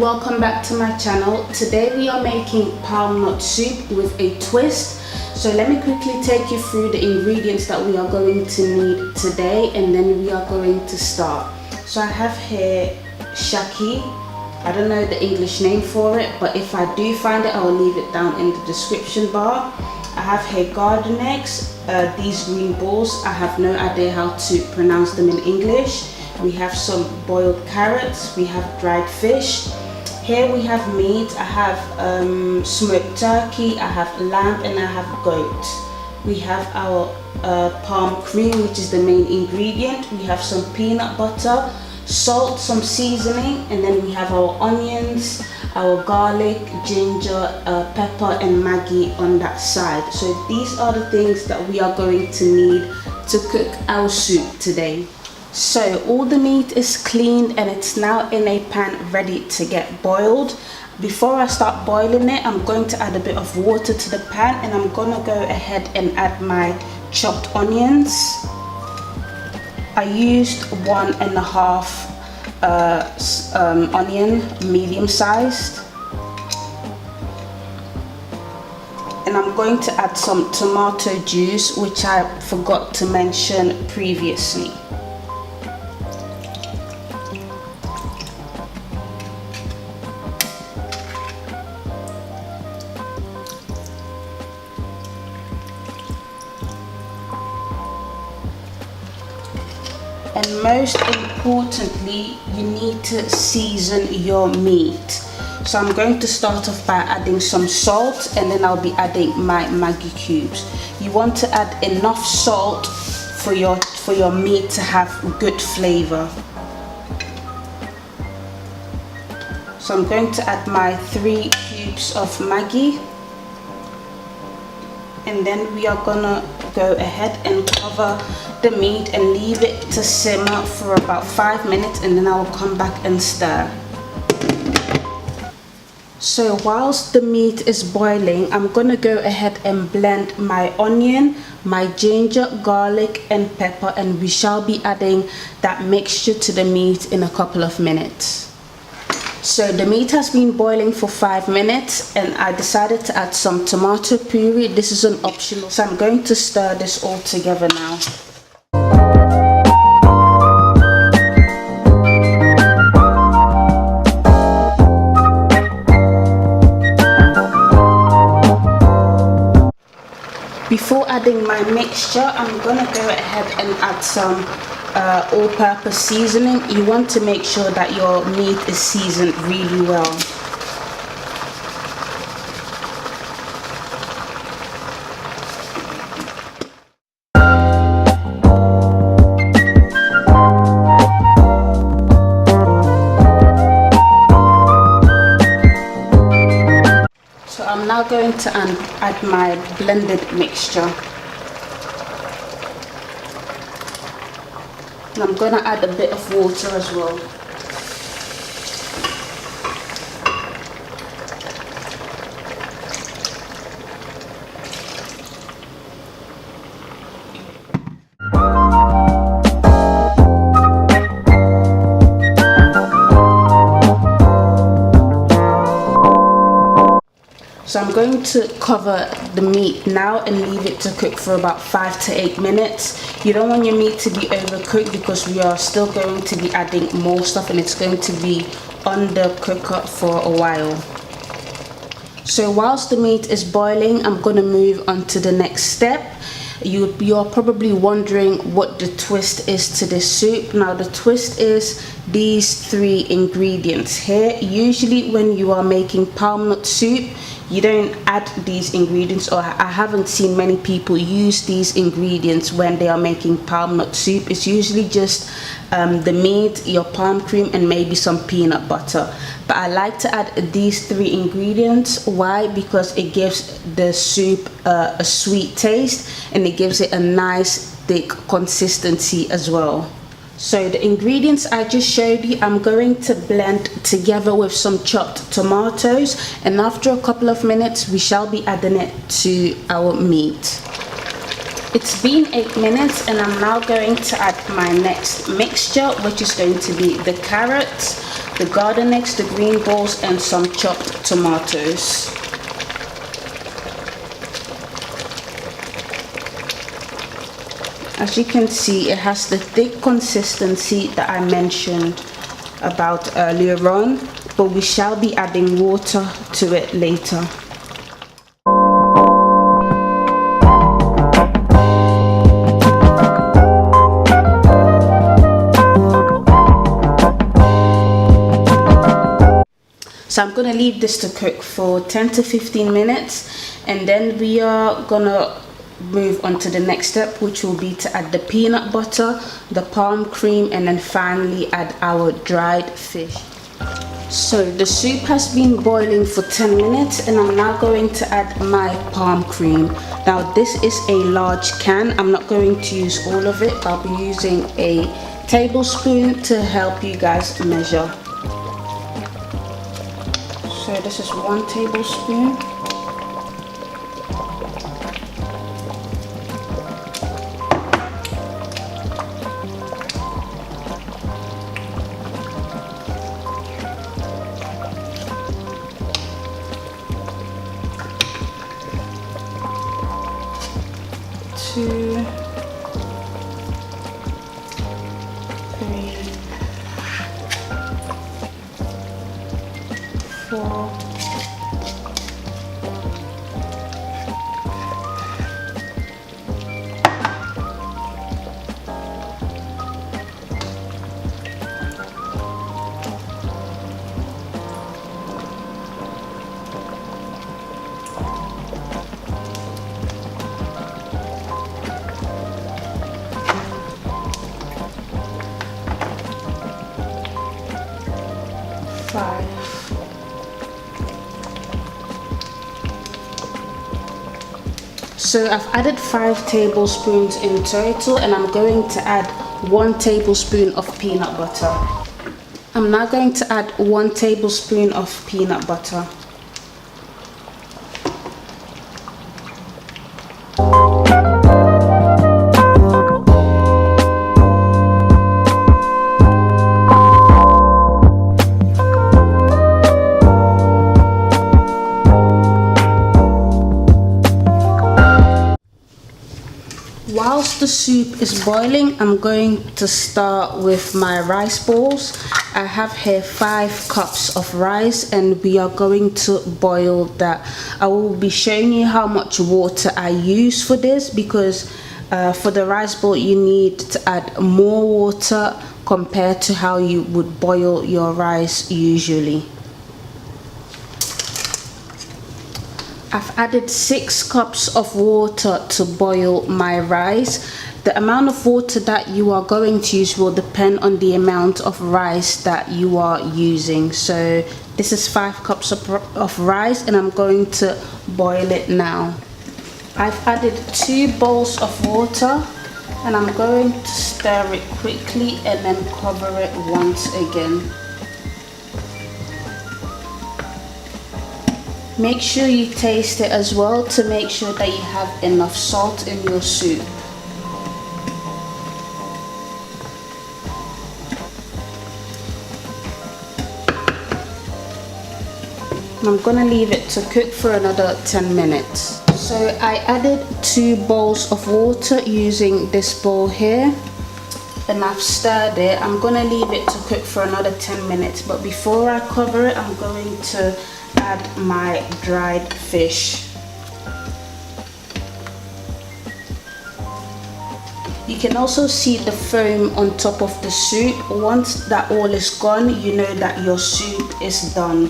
welcome back to my channel. Today we are making palm nut soup with a twist. So let me quickly take you through the ingredients that we are going to need today, and then we are going to start. So I have here shaki. I don't know the English name for it, but if I do find it, I will leave it down in the description bar. I have here garden eggs, these green balls. I have no idea how to pronounce them in English. We have some boiled carrots, we have dried fish. Here we have meat. I have smoked turkey, I have lamb, and I have goat. We have our palm cream, which is the main ingredient. We have some peanut butter, salt, some seasoning, and then we have our onions, our garlic, ginger, pepper, and Maggi on that side. So these are the things that we are going to need to cook our soup today. So all the meat is cleaned and it's now in a pan ready to get boiled. Before I start boiling it, I'm going to add a bit of water to the pan, and I'm gonna go ahead and add my chopped onions. I used 1.5 onion, medium sized. And I'm going to add some tomato juice, which I forgot to mention previously. And most importantly, you need to season your meat. So I'm going to start off by adding some salt, and then I'll be adding my Maggi cubes. You want to add enough salt for your meat to have good flavor. So I'm going to add my 3 cubes of Maggi, and then we are gonna go ahead and cover the meat and leave it to simmer for about 5 minutes, and then I will come back and stir. So whilst the meat is boiling, I'm gonna go ahead and blend my onion, my ginger, garlic, and pepper, and we shall be adding that mixture to the meat in a couple of minutes. So the meat has been boiling for 5 minutes, and I decided to add some tomato puree. This is an optional, so I'm going to stir this all together now. Before adding my mixture, I'm gonna go ahead and add some all-purpose seasoning. You want to make sure that your meat is seasoned really well. So I'm now going to add my blended mixture. And I'm going to add a bit of water as well. So I'm going to cover the meat now and leave it to cook for about 5 to 8 minutes. You don't want your meat to be overcooked, because we are still going to be adding more stuff, and it's going to be on the cooker for a while. So whilst the meat is boiling, I'm going to move on to the next step. You're probably wondering what the twist is to this soup. Now the twist is these 3 ingredients here. Usually when you are making palm nut soup, you don't add these ingredients, or I haven't seen many people use these ingredients when they are making palm nut soup. It's usually just the meat, your palm cream, and maybe some peanut butter. But I like to add these 3 ingredients. Why? Because it gives the soup a sweet taste, and it gives it a nice thick consistency as well. So the ingredients I just showed you, I'm going to blend together with some chopped tomatoes, and after a couple of minutes we shall be adding it to our meat. It's been 8 minutes, and I'm now going to add my next mixture, which is going to be the carrots. the garden eggs, the green balls, and some chopped tomatoes. As you can see, it has the thick consistency that I mentioned about earlier on, but we shall be adding water to it later. So I'm gonna leave this to cook for 10 to 15 minutes, and then we are gonna move on to the next step, which will be to add the peanut butter, the palm cream, and then finally add our dried fish. So the soup has been boiling for 10 minutes, and I'm now going to add my palm cream. Now this is a large can. I'm not going to use all of it. I'll be using a tablespoon to help you guys measure. So this is 1 tablespoon. Two, 3, 4, 5. So I've added 5 tablespoons in total, and I'm going to add 1 tablespoon of peanut butter. I'm now going to add 1 tablespoon of peanut butter. Whilst the soup is boiling, I'm going to start with my rice balls. I have here 5 cups of rice, and we are going to boil that. I will be showing you how much water I use for this, because for the rice bowl you need to add more water compared to how you would boil your rice usually. I've added 6 cups of water to boil my rice. The amount of water that you are going to use will depend on the amount of rice that you are using. So this is 5 cups of rice, and I'm going to boil it now. I've added 2 bowls of water, and I'm going to stir it quickly and then cover it once again. Make sure you taste it as well to make sure that you have enough salt in your soup. I'm gonna leave it to cook for another 10 minutes. So I added 2 bowls of water using this bowl here, and I've stirred it. I'm gonna leave it to cook for another 10 minutes, but before I cover it, I'm going to add my dried fish. You can also see the foam on top of the soup. Once that all is gone, you know that your soup is done.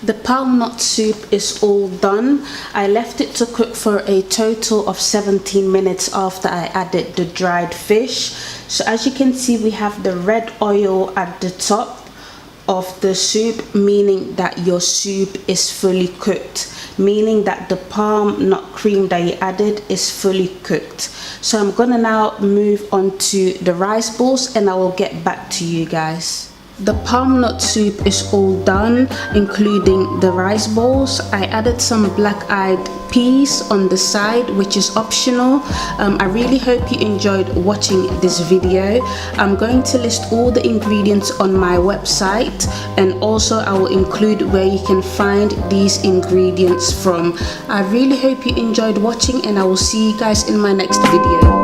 The palm nut soup is all done. I left it to cook for a total of 17 minutes after I added the dried fish. So as you can see, we have the red oil at the top of the soup, meaning that your soup is fully cooked, meaning that the palm nut cream that you added is fully cooked. So I'm gonna now move on to the rice balls, and I will get back to you guys. The palm nut soup is all done, including the rice balls. I added some black-eyed peas on the side, which is optional. I really hope you enjoyed watching this video. I'm going to list all the ingredients on my website, and also I will include where you can find these ingredients from. I really hope you enjoyed watching, and I will see you guys in my next video.